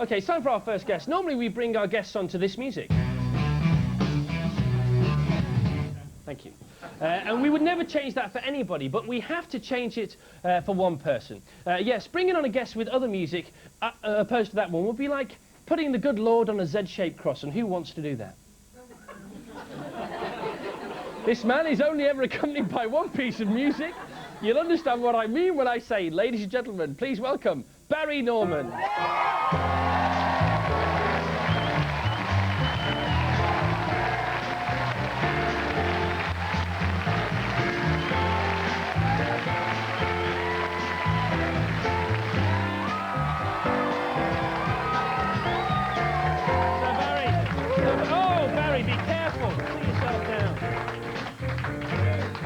Okay, it's time for our first guest. Normally we bring our guests on to this music. Thank you. And we would never change that for anybody, but we have to change it for one person. Yes, bringing on a guest with other music opposed to that one would be like putting the good Lord on a Z-shaped cross, and who wants to do that? This man is only ever accompanied by one piece of music. You'll understand what I mean when I say, ladies and gentlemen, please welcome Barry Norman.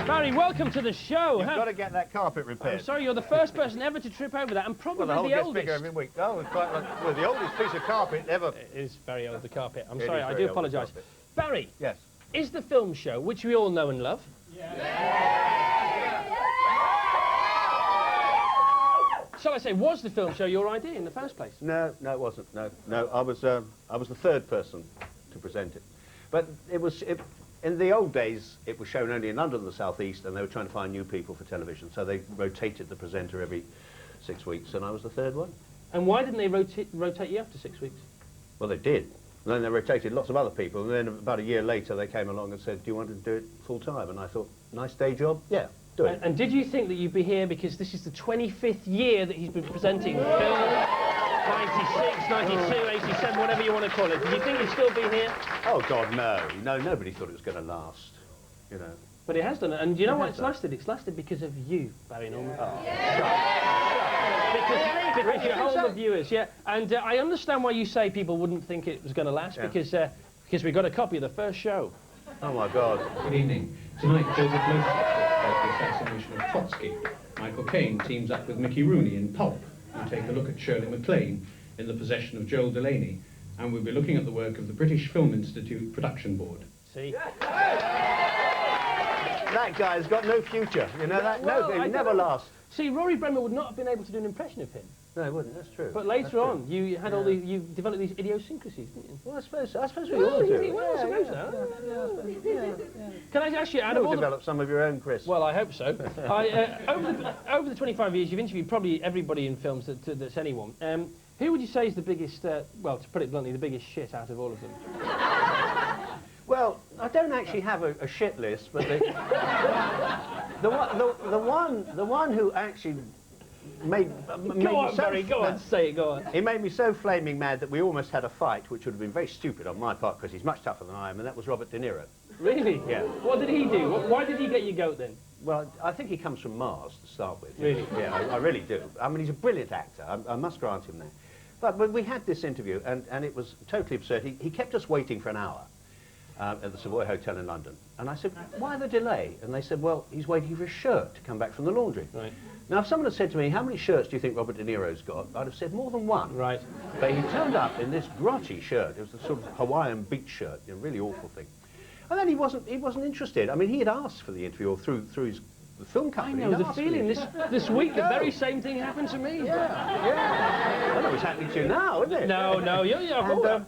Barry, welcome to the show. You've got to get that carpet repaired. I'm sorry, you're the first person ever to trip over that, and probably well, the oldest. Bigger every week. Oh, it's quite well, the oldest piece of carpet ever. It is very old, the carpet. I'm sorry, I do apologise. Barry. Yes. Is the film show, which we all know and love? Shall I say, was the film show your idea in the first place? No, it wasn't. No. I was the third person to present it, but in the old days, it was shown only in London and the South East, and they were trying to find new people for television, so they rotated the presenter every 6 weeks, and I was the third one. And why didn't they rotate you after 6 weeks? Well, they did. And then they rotated lots of other people, and then about a year later, they came along and said, do you want to do it full-time? And I thought, nice day job? Yeah, do it. And did you think that you'd be here because this is the 25th year that he's been presenting film? 96, 92, 87, whatever you want to call it. Did you think you'd still be here? Oh, God, no. No, nobody thought it was going to last, you know. But it has done it, and you know why it's lasted? It's lasted because of you, Barry Norman. Oh. Because you're home of viewers, yeah. And I understand why you say people wouldn't think it was going to last, because we got a copy of the first show. Oh, my God. Good evening. Tonight, Joseph Lothar does the assassination of Trotsky. Michael Caine teams up with Mickey Rooney in Pulp. We take a look at Shirley MacLaine in the possession of Joel Delaney, and we'll be looking at the work of the British Film Institute Production Board. See? That guy's got no future, you know that? Well, no, he'll never last. See, Rory Bremner would not have been able to do an impression of him. No, he wouldn't, that's true. But later on, you had all these, you developed these idiosyncrasies, didn't you? Well, I suppose we all do. Well, I suppose so. Can I ask you, out of all develop some of your own, Chris? Well, I hope so. Over the 25 years, you've interviewed probably everybody in films that's anyone. Who would you say is the biggest, well, to put it bluntly, the biggest shit out of all of them? Well, I don't actually have a shit list, but the one who actually made me He made me so flaming mad that we almost had a fight, which would have been very stupid on my part because he's much tougher than I am, and that was Robert De Niro. Really? Yeah. What did he do? Why did he get your goat then? Well, I think he comes from Mars to start with. Really? Yeah, I really do. I mean, he's a brilliant actor. I must grant him that. But we had this interview, and it was totally absurd. He kept us waiting for an hour at the Savoy Hotel in London. And I said, why the delay? And they said, well, he's waiting for his shirt to come back from the laundry. Right. Now, if someone had said to me, how many shirts do you think Robert De Niro's got? I'd have said more than one. Right. But he turned up in this grotty shirt. It was a sort of Hawaiian beach shirt, a really awful thing. And then he wasn't interested. I mean, he had asked for the interview or through the film company. I know the feeling. This week, the very same thing happened to me. Yeah. I know it's happening to you now, isn't it? No, yeah.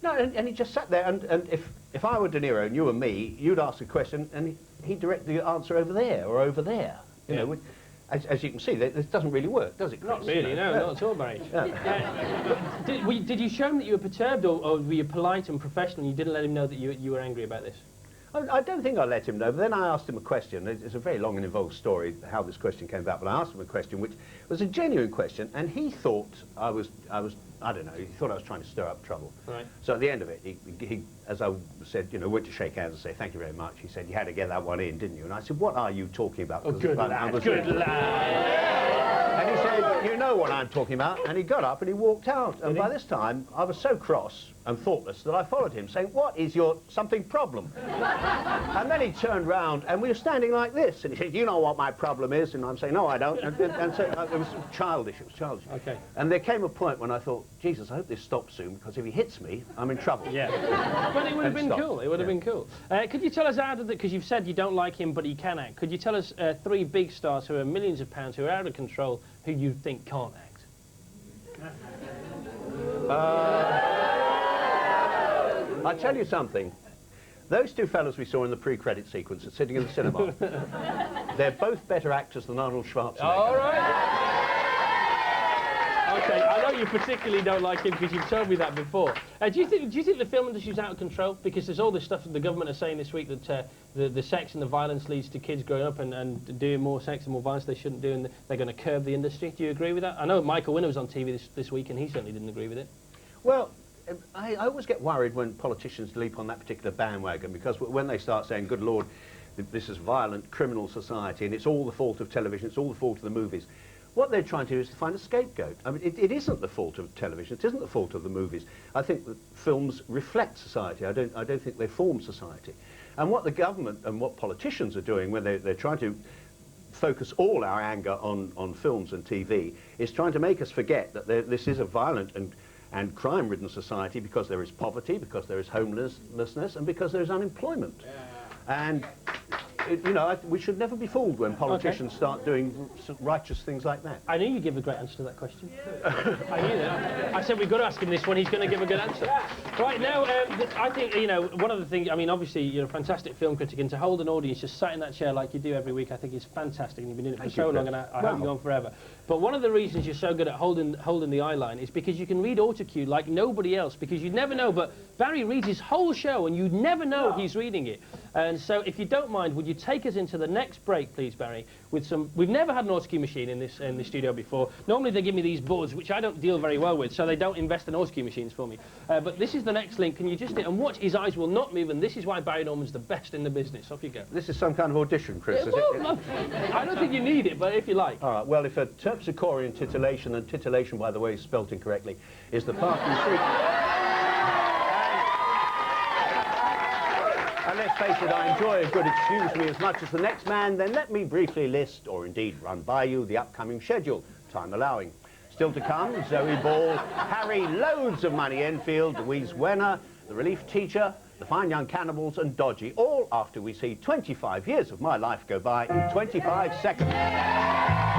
No, and he just sat there, and if I were De Niro and you were me, you'd ask a question, and he'd direct the answer over there or over there. You know, as you can see, this doesn't really work, does it, Chris? Not really, no, not at all, Barry. Did you show him that you were perturbed, or were you polite and professional and you didn't let him know that you were angry about this? I don't think I let him know, but then I asked him a question. It's a very long and involved story how this question came about, but I asked him a question which was a genuine question, and he thought I don't know, he thought I was trying to stir up trouble. Right. So at the end of it, he as I said, you know, went to shake hands and say, thank you very much. He said, you had to get that one in, didn't you? And I said, what are you talking about? Oh, good lad, good lad. And he said, you know what I'm talking about. And he got up and he walked out. And by this time, I was so cross and thoughtless that I followed him, saying, what is your something problem? And then he turned round and we were standing like this. And he said, you know what my problem is? And I'm saying, no, I don't. And so it was childish. Okay. And there came a point when I thought, Jesus, I hope this stops soon, because if he hits me, I'm in trouble. Yeah. But it would have been cool. It would have been cool. Could you tell us out of the, because you've said you don't like him, but he can act. Could you tell us 3 big stars who are millions of pounds, who are out of control, who you think can't act? I'll tell you something. Those two fellas we saw in the pre-credit sequence are sitting in the cinema. They're both better actors than Arnold Schwarzenegger. All right. Okay, I know you particularly don't like him because you've told me that before. Do you think the film industry's out of control? Because there's all this stuff that the government are saying this week that the sex and the violence leads to kids growing up and doing more sex and more violence they shouldn't do, and they're going to curb the industry. Do you agree with that? I know Michael Winner was on TV this week and he certainly didn't agree with it. Well, I always get worried when politicians leap on that particular bandwagon, because when they start saying, good Lord, this is violent, criminal society, and it's all the fault of television, it's all the fault of the movies. What they're trying to do is to find a scapegoat. I mean, it isn't the fault of television, it isn't the fault of the movies. I think that films reflect society. I don't think they form society. And what the government and what politicians are doing when they're trying to focus all our anger on films and TV is trying to make us forget that this is a violent and crime-ridden society, because there is poverty, because there is homelessness, and because there is unemployment. And you know, we should never be fooled when politicians start doing righteous things like that. I knew you'd give a great answer to that question. I knew that. I said we've got to ask him this one, he's going to give a good answer. Right, now, I think, you know, one of the things, I mean, obviously, you're a fantastic film critic, and to hold an audience just sat in that chair like you do every week, I think is fantastic, and you've been doing it for so long, and I hope you're on forever. But one of the reasons you're so good at holding the eye line is because you can read autocue like nobody else, because you never know, but Barry reads his whole show, and you never know he's reading it. And so, if you don't mind, would you take us into the next break, please, Barry, with some... We've never had an autocue machine in the studio before. Normally they give me these boards, which I don't deal very well with, so they don't invest in autocue machines for me. But this is the next link. Can you just... And watch, his eyes will not move, and this is why Barry Norman's the best in the business. Off you go. This is some kind of audition, Chris, is well, it? no, I don't think you need it, but if you like. All right, well, if a terpsichorean titillation, and titillation, by the way, is spelt incorrectly, is the part you seek... And let's face it, I enjoy a good excuse me as much as the next man, then let me briefly list, or indeed run by you, the upcoming schedule, time allowing. Still to come, Zoe Ball, Harry Loads of Money Enfield, Louise Wenner, The Relief Teacher, The Fine Young Cannibals and Dodgy, all after we see 25 years of my life go by in 25 seconds.